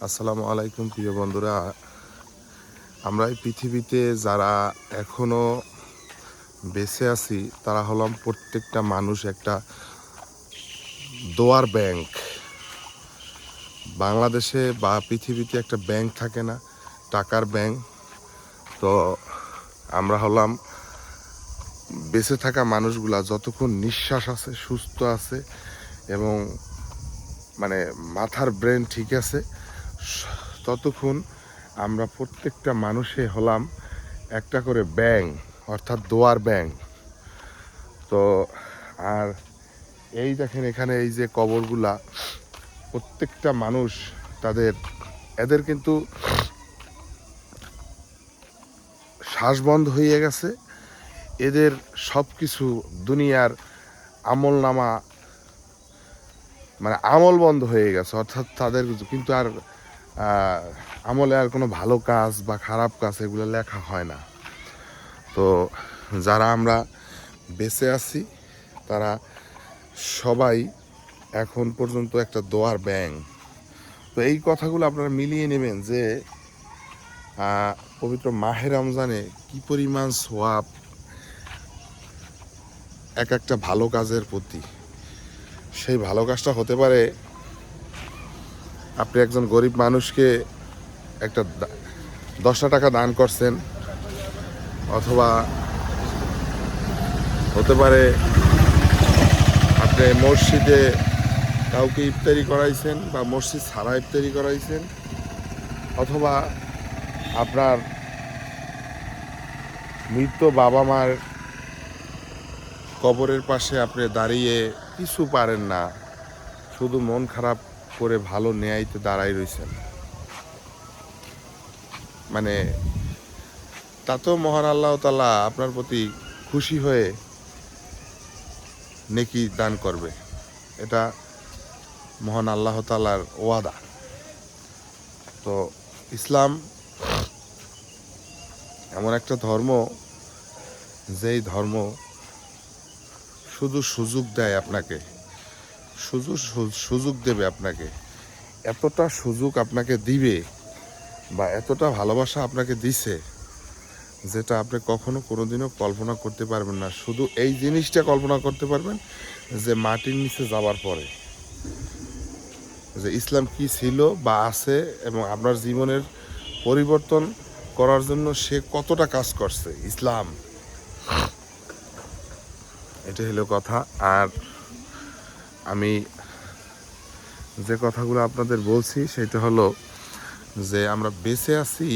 আসসালামু আলাইকুম প্রিয় বন্ধুরা। আমরা এই পৃথিবীতে যারা এখনো বেঁচে আছি তারা হলাম প্রত্যেকটা মানুষ একটা দোয়ার ব্যাংক। বাংলাদেশে বা পৃথিবীতে একটা ব্যাংক থাকে না, টাকার ব্যাংক। তো আমরা হলাম বেঁচে থাকা মানুষগুলা যতক্ষণ নিঃশ্বাস আছে, সুস্থ আছে এবং মানে মাথার ব্রেন ঠিক আছে, ততক্ষণ আমরা প্রত্যেকটা মানুষে হলাম একটা করে ব্যাংক, অর্থাৎ দোয়ার ব্যাংক। তো আর এই দেখেন এখানে এই যে কবরগুলা, প্রত্যেকটা মানুষ এদের কিন্তু শ্বাস বন্ধ হয়ে গেছে। এদের সব কিছু দুনিয়ার আমল নামা মানে আমল বন্ধ হয়ে গেছে, অর্থাৎ তাদের কিন্তু আর আমলে আর কোনো ভালো কাজ বা খারাপ কাজ এগুলো লেখা হয় না। তো যারা আমরা বেঁচে আছি তারা সবাই এখন পর্যন্ত একটা দোয়ার ব্যাংক। তো এই কথাগুলো আপনারা মিলিয়ে নেবেন যে পবিত্র মাহে রমজানে কি পরিমাণ সোয়াব এক একটা ভালো কাজের প্রতি। সেই ভালো কাজটা হতে পারে আপনি একজন গরিব মানুষকে একটা 10টা টাকা দান করছেন, অথবা হতে পারে আপনি মসজিদে কাউকে ইফতারি করাইছেন বা মসজিদ ছাড়া ইফতারি করাইছেন, অথবা আপনার মৃত বাবা মার কবরের পাশে আপনি দাঁড়িয়ে কিছু পারেন না, শুধু মন খারাপ করে ভালো ন্যায়তে দাঁড়াই রয়েছেন। মানে তাতেও মহান আল্লাহ তাআলা আপনার প্রতি খুশি হয়ে নেকি দান করবে। এটা মহান আল্লাহ তাআলার ওয়াদা। তো ইসলাম এমন একটা ধর্ম, যেই ধর্ম শুধু সুযোগ দেয় আপনাকে, সুযোগ দেবে আপনাকে, এতটা সুযোগ আপনাকে দিবে বা এতটা ভালোবাসা আপনাকে দিছে যেটা আপনি কখনো কোনোদিনও কল্পনা করতে পারবেন না। শুধু এই জিনিসটা কল্পনা করতে পারবেন যে মাটির নিচে যাওয়ার পরে যে ইসলাম কি ছিল বা আছে এবং আপনার জীবনের পরিবর্তন করার জন্য সে কতটা কাজ করছে ইসলাম। এটা হলো কথা। আর আমি যে কথাগুলো আপনাদের বলছি সেটা হলো যে আমরা বেঁচে আছি,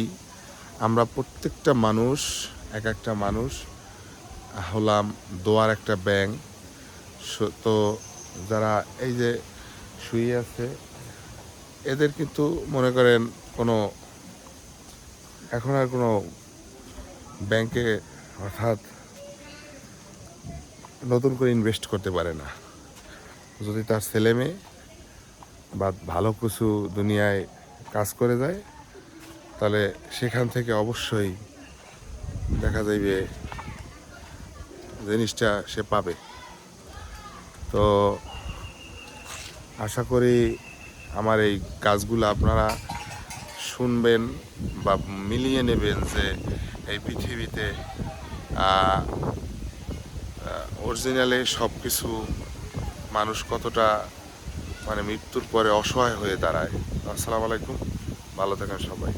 আমরা প্রত্যেকটা মানুষ এক একটা মানুষ হলাম দোয়ার একটা ব্যাংক। তো যারা এই যে শুয়ে আছে এদের কিন্তু মনে করেন কোনো এখন আর কোনো ব্যাংকে অর্থাৎ নতুন করে ইনভেস্ট করতে পারে না। যদি তার ছেলে মেয়ে বা ভালো কিছু দুনিয়ায় কাজ করে যায় তাহলে সেখান থেকে অবশ্যই দেখা যাইবে জিনিসটা সে পাবে। তো আশা করি আমার এই কাজগুলো আপনারা শুনবেন বা মিলিয়ে নেবেন যে এই পৃথিবীতে অরিজিনালে সব কিছু মানুষ কতটা মানে মৃত্যুর পরে অসহায় হয়ে দাঁড়ায়। আসসালামু আলাইকুম, ভালো থাকেন সবাই।